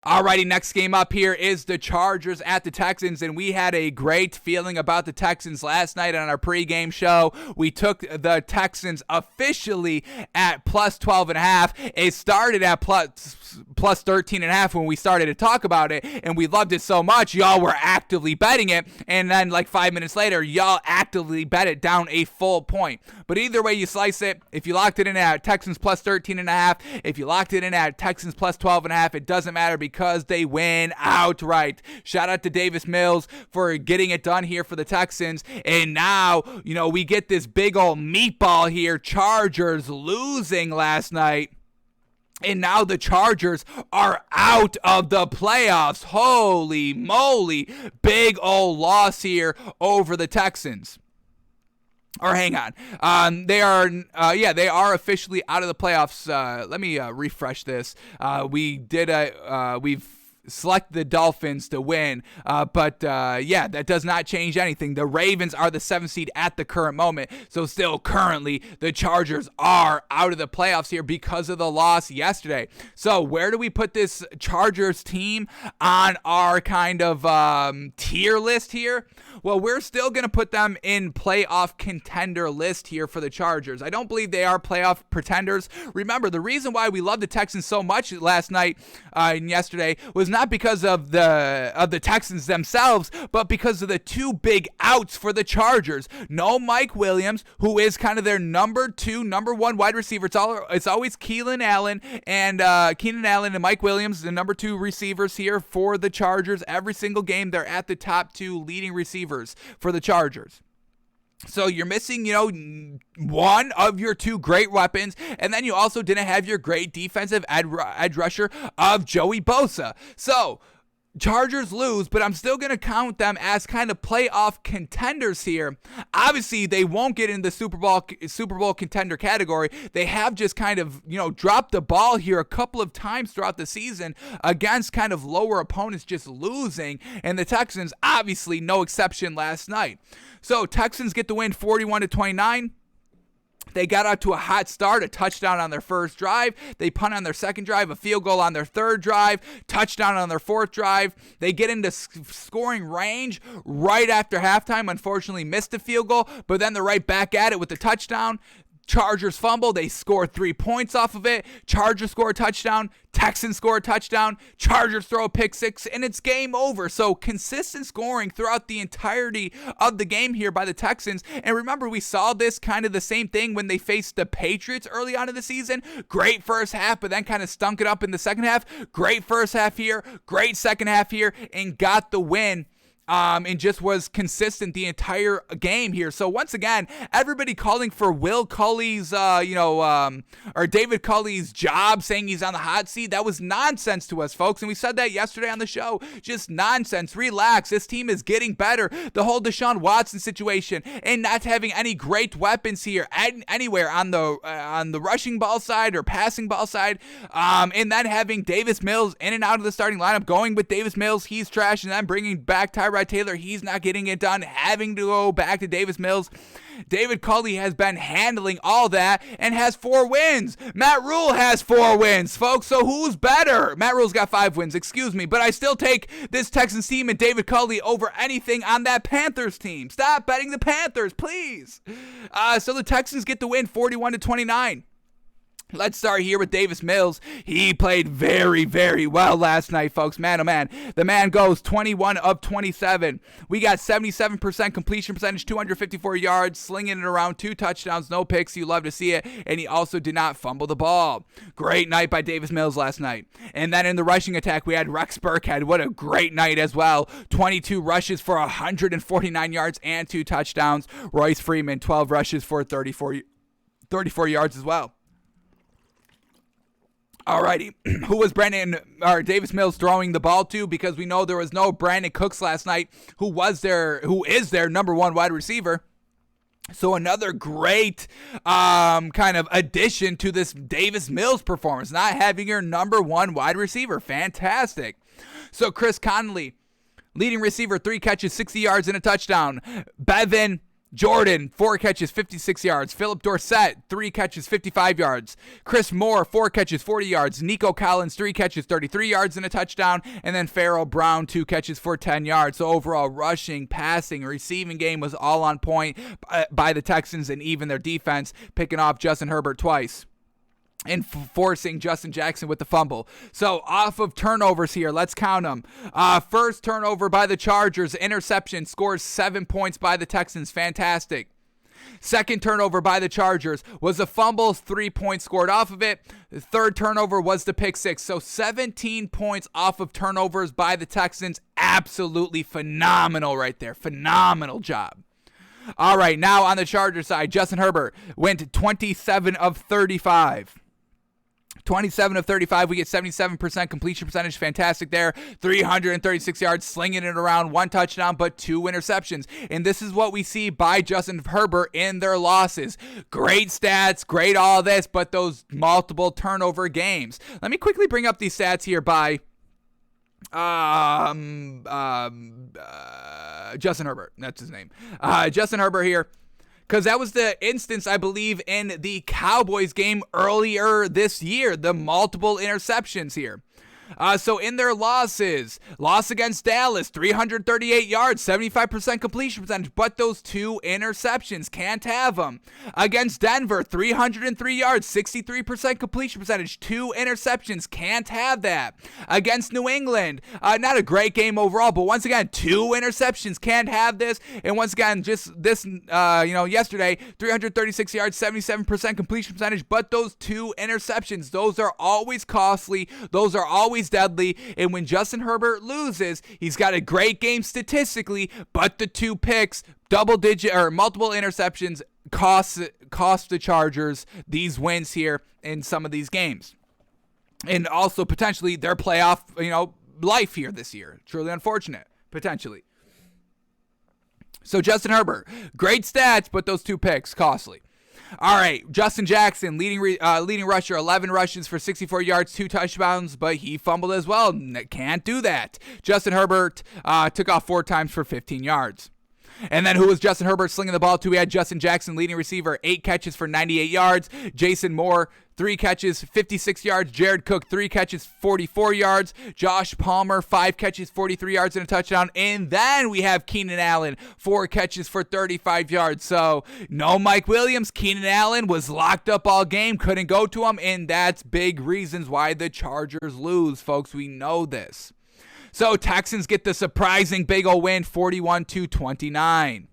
Alrighty, next game up here is the Chargers at the Texans, and we had a great feeling about the Texans last night on our pregame show. We took the Texans officially at plus 12.5. It started at plus 13.5 when we started to talk about it, and we loved it so much, y'all were actively betting it, and then like 5 minutes later, y'all actively bet it down a full point. But either way you slice it, if you locked it in at Texans plus 13.5, if you locked it in at Texans plus 12.5, it doesn't matter because they win outright. Shout out to Davis Mills for getting it done here for the Texans. And now, we get this big old meatball here. Chargers losing last night. And now the Chargers are out of the playoffs. Holy moly. Big old loss here over the Texans. Or hang on. They are officially out of the playoffs. Let me refresh this. We've selected the Dolphins to win, but that does not change anything. The Ravens are the 7th seed at the current moment, so still currently the Chargers are out of the playoffs here because of the loss yesterday. So where do we put this Chargers team on our kind of tier list here? Well, we're still going to put them in playoff contender list here for the Chargers. I don't believe they are playoff pretenders. Remember, the reason why we loved the Texans so much last night and yesterday was not because of the Texans themselves, but because of the two big outs for the Chargers. No Mike Williams, who is kind of their number one wide receiver. It's always Keenan Allen and Mike Williams, the number 2 receivers here for the Chargers. Every single game, they're at the top 2 leading receivers for the Chargers. So you're missing, one of your 2 great weapons, and then you also didn't have your great defensive edge rusher of Joey Bosa. So Chargers lose, but I'm still going to count them as kind of playoff contenders here. Obviously, they won't get in the Super Bowl contender category. They have just kind of, dropped the ball here a couple of times throughout the season against kind of lower opponents, just losing. And the Texans, obviously, no exception last night. So Texans get the win 41-29. They got out to a hot start, a touchdown on their first drive. They punt on their second drive, a field goal on their third drive, touchdown on their fourth drive. They get into scoring range right after halftime. Unfortunately, missed the field goal, but then they're right back at it with the touchdown. Chargers fumble. They score 3 points off of it. Chargers score a touchdown. Texans score a touchdown. Chargers throw a pick 6, and it's game over. So consistent scoring throughout the entirety of the game here by the Texans. And remember, we saw this kind of the same thing when they faced the Patriots early on in the season. Great first half, but then kind of stunk it up in the second half. Great first half here. Great second half here, and got the win. And just was consistent the entire game here. So once again, everybody calling for Will Culley's, or David Culley's job, saying he's on the hot seat. That was nonsense to us, folks. And we said that yesterday on the show. Just nonsense. Relax. This team is getting better. The whole Deshaun Watson situation and not having any great weapons here anywhere on the rushing ball side or passing ball side. And then having Davis Mills in and out of the starting lineup, going with Davis Mills, he's trash, and then bringing back Tyrod Taylor, he's not getting it done, having to go back to Davis Mills. David Culley has been handling all that and has 4 wins. Matt Rule has 4 wins, folks. So who's better? Matt Rule's got 5 wins, excuse me. But I still take this Texans team and David Culley over anything on that Panthers team. Stop betting the Panthers, please. So the Texans get the win 41-29. Let's start here with Davis Mills. He played very, very well last night, folks. Man, oh man. The man goes 21 of 27. We got 77% completion percentage, 254 yards, slinging it around, 2 touchdowns, no picks. You love to see it. And he also did not fumble the ball. Great night by Davis Mills last night. And then in the rushing attack, we had Rex Burkhead. What a great night as well. 22 rushes for 149 yards and 2 touchdowns. Royce Freeman, 12 rushes for 34 yards as well. Alrighty, who was Davis Mills throwing the ball to? Because we know there was no Brandon Cooks last night, who is their number 1 wide receiver. So another great kind of addition to this Davis Mills performance, not having your number 1 wide receiver. Fantastic. So Chris Conley, leading receiver, 3 catches, 60 yards and a touchdown. Bevan Jordan, 4 catches, 56 yards. Philip Dorsett, 3 catches, 55 yards. Chris Moore, 4 catches, 40 yards. Nico Collins, 3 catches, 33 yards and a touchdown. And then Pharaoh Brown, 2 catches for 10 yards. So overall, rushing, passing, receiving game was all on point by the Texans, and even their defense picking off Justin Herbert twice and forcing Justin Jackson with the fumble. So off of turnovers here, let's count them. First turnover by the Chargers, interception, scores 7 points by the Texans. Fantastic. Second turnover by the Chargers was a fumble, 3 points scored off of it. The third turnover was the pick six. So 17 points off of turnovers by the Texans. Absolutely phenomenal right there. Phenomenal job. All right, now on the Chargers side, Justin Herbert went 27 of 35. 27 of 35, we get 77% completion percentage. Fantastic there. 336 yards, slinging it around, 1 touchdown, but 2 interceptions. And this is what we see by Justin Herbert in their losses. Great stats, great all this, but those multiple turnover games. Let me quickly bring up these stats here by Justin Herbert. That's his name. Justin Herbert here. Because that was the instance, I believe, in the Cowboys game earlier this year. The multiple interceptions here. So in their losses, loss against Dallas, 338 yards, 75% completion percentage, but those 2 interceptions, can't have them. Against Denver, 303 yards, 63% completion percentage, 2 interceptions, can't have that. Against New England, not a great game overall, but once again, 2 interceptions, can't have this. And once again, just this, yesterday, 336 yards, 77% completion percentage, but those 2 interceptions, those are always costly, those are always deadly. And when Justin Herbert loses, he's got a great game statistically, but the 2 picks, double-digit or multiple interceptions, cost the Chargers these wins here in some of these games, and also potentially their playoff life here this year. Truly unfortunate, potentially. So Justin Herbert, great stats, but those 2 picks, costly. All right, Justin Jackson, leading rusher, 11 rushes for 64 yards, 2 touchdowns, but he fumbled as well. Can't do that. Justin Herbert took off 4 times for 15 yards. And then who was Justin Herbert slinging the ball to? We had Justin Jackson, leading receiver, 8 catches for 98 yards. Jason Moore, 3 catches, 56 yards. Jared Cook, 3 catches, 44 yards. Josh Palmer, 5 catches, 43 yards and a touchdown. And then we have Keenan Allen, 4 catches for 35 yards. So no Mike Williams. Keenan Allen was locked up all game, couldn't go to him, and that's big reasons why the Chargers lose, folks. We know this. So Texans get the surprising big ol' win, 41-29.